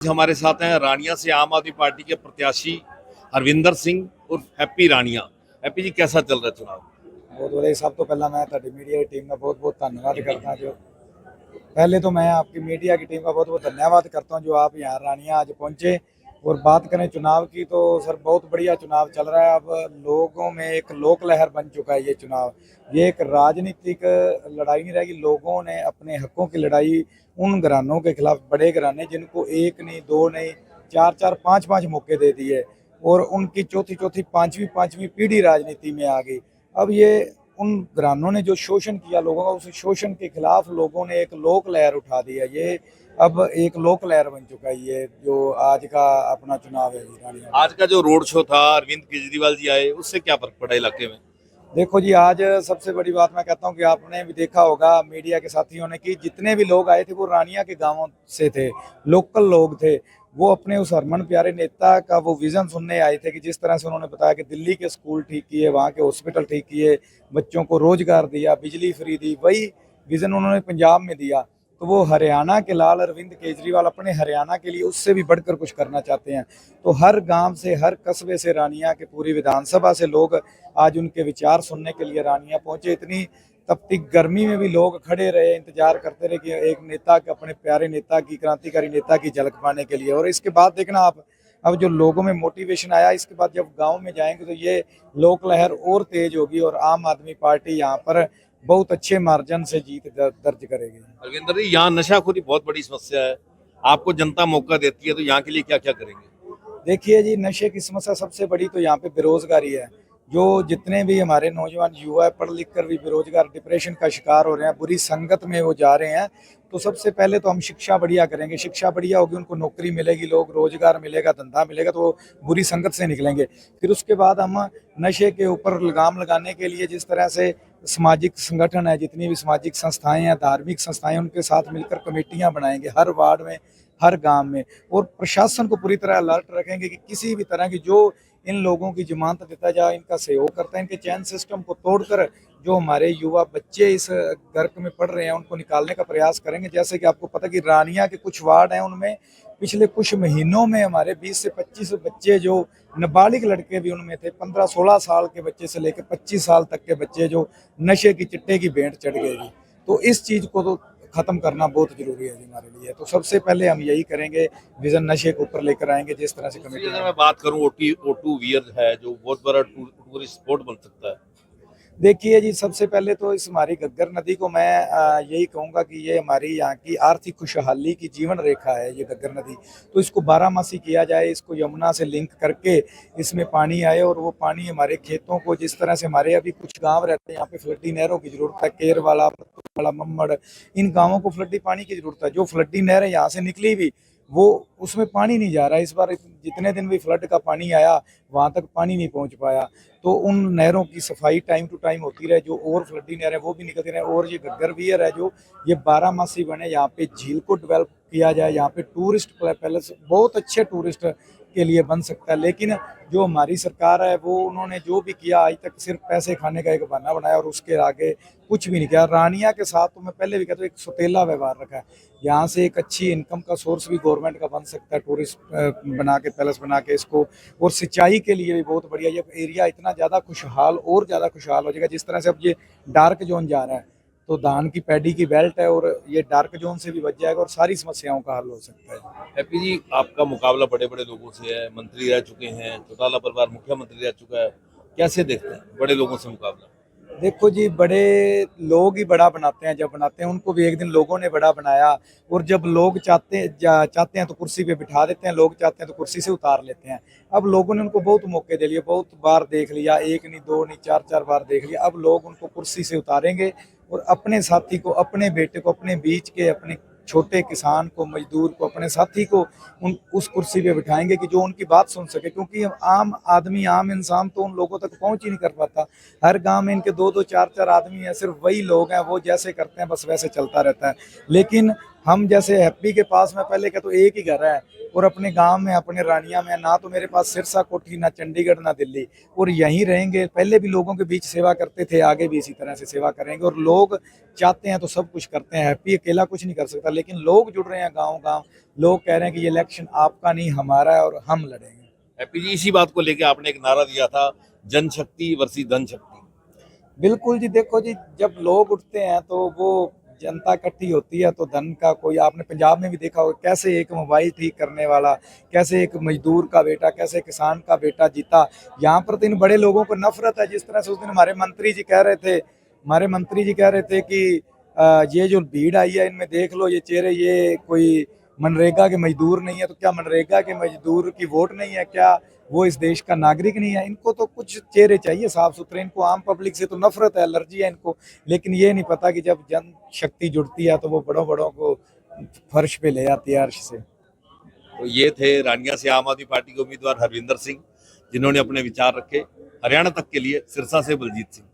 हमारे साथ हैं रानिया से आम आदमी पार्टी के प्रत्याशी हरविंदर सिंह उर्फ हैप्पी रानिया। हैप्पी जी, कैसा चल रहा है चुनाव? बहुत बढ़िया। सब तो पहला मैं ਤੁਹਾਡੀ मीडिया की टीम का बहुत बहुत धन्यवाद करता हूँ। जो पहले तो मैं आपकी मीडिया की टीम का बहुत बहुत धन्यवाद करता हूँ जो आप यहाँ रानिया आज पहुँचे। और बात करें चुनाव की तो सर बहुत बढ़िया चुनाव चल रहा है। अब लोगों में एक लोक लहर बन चुका है ये चुनाव। ये एक राजनीतिक लड़ाई नहीं रहेगी। लोगों ने अपने हकों की लड़ाई उन घरानों के खिलाफ, बड़े घराने जिनको एक नहीं, दो नहीं, चार चार, पाँच पाँच मौके दे दिए और उनकी चौथी चौथी, पांचवी पांचवी पीढ़ी राजनीति में आ गई। अब ये उन घरानों ने जो शोषण किया लोगों का, उस शोषण के खिलाफ लोगों ने एक लोक लहर उठा दी है। ये अब एक लोक लहर बन चुका है ये जो आज का अपना चुनाव है रानिया। आज का जो रोड शो था, अरविंद केजरीवाल जी आए, उससे क्या फर्क पड़ा इलाके में? देखो जी, आज सबसे बड़ी बात मैं कहता हूँ कि आपने भी देखा होगा मीडिया के साथियों ने कि जितने भी लोग आए थे वो रानिया के गांवों से थे, लोकल लोग थे। वो अपने उस हरमन प्यारे नेता का वो विजन सुनने आए थे कि जिस तरह से उन्होंने बताया कि दिल्ली के स्कूल ठीक किए, वहाँ के हॉस्पिटल ठीक किए, बच्चों को रोजगार दिया, बिजली फ्री दी, वही विजन उन्होंने पंजाब में दिया। तो वो हरियाणा के लाल अरविंद केजरीवाल अपने हरियाणा के लिए उससे भी बढ़कर कुछ करना चाहते हैं। तो हर गांव से, हर कस्बे से, रानिया के पूरी विधानसभा से लोग आज उनके विचार सुनने के लिए रानिया पहुंचे। इतनी तपती गर्मी में भी लोग खड़े रहे, इंतजार करते रहे कि एक नेता के, अपने प्यारे नेता की, क्रांतिकारी नेता की झलक पाने के लिए। और इसके बाद देखना आप, अब जो लोगों में मोटिवेशन आया, इसके बाद जब गांव में जाएंगे तो ये लोक लहर और तेज होगी और आम आदमी पार्टी यहाँ पर बहुत अच्छे मार्जिन से जीत दर्ज करेगी। अरविंदर जी, यहाँ नशाखोरी बहुत बड़ी समस्या है, आपको जनता मौका देती है, तो यहाँ के लिए क्या क्या करेंगे? देखिए जी, नशे की समस्या सबसे बड़ी तो यहाँ पे बेरोजगारी है। जो जितने भी हमारे नौजवान युवा पढ़ लिख कर भी बेरोजगार, डिप्रेशन का शिकार हो रहे हैं, बुरी संगत में वो जा रहे हैं। तो सबसे पहले तो हम शिक्षा बढ़िया करेंगे। शिक्षा बढ़िया होगी, उनको नौकरी मिलेगी, लोग रोजगार मिलेगा, धंधा मिलेगा, तो वो बुरी संगत से निकलेंगे। फिर उसके बाद हम नशे के ऊपर लगाम लगाने के लिए जिस तरह से सामाजिक संगठन है, जितनी भी सामाजिक संस्थाएं हैं, धार्मिक संस्थाएं, उनके साथ मिलकर कमेटियां बनाएंगे हर वार्ड में, हर गांव में। और प्रशासन को पूरी तरह अलर्ट रखेंगे कि किसी भी तरह की जो इन लोगों की जमानत देता जाए, इनका सहयोग करता है, इनके चयन सिस्टम को तोड़कर जो हमारे युवा बच्चे इस गर्क में पढ़ रहे हैं उनको निकालने का प्रयास करेंगे। जैसे कि आपको पता कि रानिया के कुछ वार्ड हैं, उनमें पिछले कुछ महीनों में हमारे 20 से 25 बच्चे जो नाबालिग लड़के भी उनमें थे, 15-16 साल के बच्चे से लेकर 25 साल तक के बच्चे जो नशे की चिट्टे की भेंट चढ़ गए जी। तो इस चीज़ को तो खत्म करना बहुत जरूरी है जी हमारे लिए। तो सबसे पहले हम यही करेंगे, विजन नशे के ऊपर लेकर आएंगे जिस तरह से कमेटी। अगर मैं बात करूँ, O2 वियर है जो बहुत बड़ा टूरिस्ट स्पॉट बन सकता है। देखिए जी, सबसे पहले तो इस हमारी घग्गर नदी को मैं यही कहूँगा कि ये हमारी यहाँ की आर्थिक खुशहाली की जीवन रेखा है ये घग्गर नदी। तो इसको बारहमासी किया जाए, इसको यमुना से लिंक करके इसमें पानी आए और वो पानी हमारे खेतों को, जिस तरह से हमारे अभी कुछ गांव रहते हैं यहाँ पे फ्लडी नहरों की जरूरत है, केर वाला मम्मड़, इन गाँवों को फ्लडी पानी की जरूरत है। जो फ्लडी नहर है यहाँ से निकली भी, वो उसमें पानी नहीं जा रहा है। इस बार जितने दिन भी फ्लड का पानी आया वहां तक पानी नहीं पहुंच पाया। तो उन नहरों की सफाई टाइम टू टाइम होती रहे, जो और फ्लडी नहर है वो भी निकलती रहे। और ये घग्गर वियर है जो ये बारहमासी बने, यहाँ पे झील को डेवलप किया जाए, यहाँ पे टूरिस्ट पैलेस बहुत अच्छे टूरिस्ट के लिए बन सकता है। लेकिन जो हमारी सरकार है वो, उन्होंने जो भी किया आज तक सिर्फ पैसे खाने का एक बहाना बनाया और उसके आगे कुछ भी नहीं किया। रानिया के साथ तो मैं पहले भी कहता हूँ एक सौतेला व्यवहार रखा है। यहाँ से एक अच्छी इनकम का सोर्स भी गवर्नमेंट का बन सकता है, टूरिस्ट बना के, पैलेस बना के इसको। और सिंचाई के लिए भी बहुत बढ़िया ये एरिया, इतना ज़्यादा खुशहाल और ज़्यादा खुशहाल हो जाएगा। जिस तरह से अब ये डार्क जोन जा रहा है तो धान की पैडी की बेल्ट है और ये डार्क जोन से भी बच जाएगा और सारी समस्याओं का हल हो सकता है। हैप्पी जी, आपका मुकाबला बड़े बड़े लोगों से है, मंत्री रह चुके हैं, चौटाला परिवार मुख्यमंत्री रह चुका है, कैसे देखते हैं बड़े लोगों से मुकाबला? देखो जी, बड़े लोग ही बड़ा बनाते हैं। जब बनाते हैं उनको भी एक दिन लोगों ने बड़ा बनाया। और जब लोग चाहते हैं तो कुर्सी पे बिठा देते हैं, लोग चाहते हैं तो कुर्सी से उतार लेते हैं। अब लोगों ने उनको बहुत मौके दे लिए, बहुत बार देख लिया, एक नहीं, दो नहीं, चार चार बार देख लिया। अब लोग उनको कुर्सी से उतारेंगे और अपने साथी को, अपने बेटे को, अपने बीच के, अपने छोटे किसान को, मजदूर को, अपने साथी को उस कुर्सी पे बिठाएंगे कि जो उनकी बात सुन सके। क्योंकि आम आदमी, आम इंसान तो उन लोगों तक पहुंच ही नहीं कर पाता। हर गांव में इनके दो दो, चार चार आदमी हैं, सिर्फ वही लोग हैं, वो जैसे करते हैं बस वैसे चलता रहता है। लेकिन हम जैसे हैप्पी के पास में पहले क्या तो एक ही घर है, और अपने गांव में, अपने रानिया में ना तो मेरे पास सिरसा कोठी, ना चंडीगढ़, ना दिल्ली, और यहीं रहेंगे। पहले भी लोगों के बीच सेवा करते थे, आगे भी इसी तरह से सेवा करेंगे। और लोग चाहते हैं तो सब कुछ करते हैं। हैप्पी अकेला कुछ नहीं कर सकता, लेकिन लोग जुड़ रहे हैं गाँव गाँव। लोग कह रहे हैं कि ये इलेक्शन आपका नहीं हमारा है और हम लड़ेंगे। हैप्पी जी, इसी बात को लेकर आपने एक नारा दिया था, जनशक्ति वर्सेस धन शक्ति। बिल्कुल जी, देखो जी, जब लोग उठते हैं तो वो जनता इकट्ठी होती है तो धन का कोई, आपने पंजाब में भी देखा होगा कैसे एक मोबाइल ठीक करने वाला, कैसे एक मजदूर का बेटा, कैसे किसान का बेटा जीता। यहाँ पर तो इन बड़े लोगों को नफरत है। जिस तरह से उस दिन हमारे मंत्री जी कह रहे थे कि ये जो भीड़ आई है इनमें देख लो ये चेहरे, ये कोई मनरेगा के मजदूर नहीं है। तो क्या मनरेगा के मजदूर की वोट नहीं है? क्या वो इस देश का नागरिक नहीं है? इनको तो कुछ चेहरे चाहिए साफ सुथरे। इनको आम पब्लिक से तो नफरत है, एलर्जी है इनको। लेकिन ये नहीं पता कि जब जन शक्ति जुड़ती है तो वो बड़ों बड़ों को फर्श पे ले आती है, अर्श से। तो ये थे रानिया से आम आदमी पार्टी के उम्मीदवार हरविंदर सिंह, जिन्होंने अपने विचार रखे। हरियाणा तक के लिए सिरसा से बलजीत सिंह।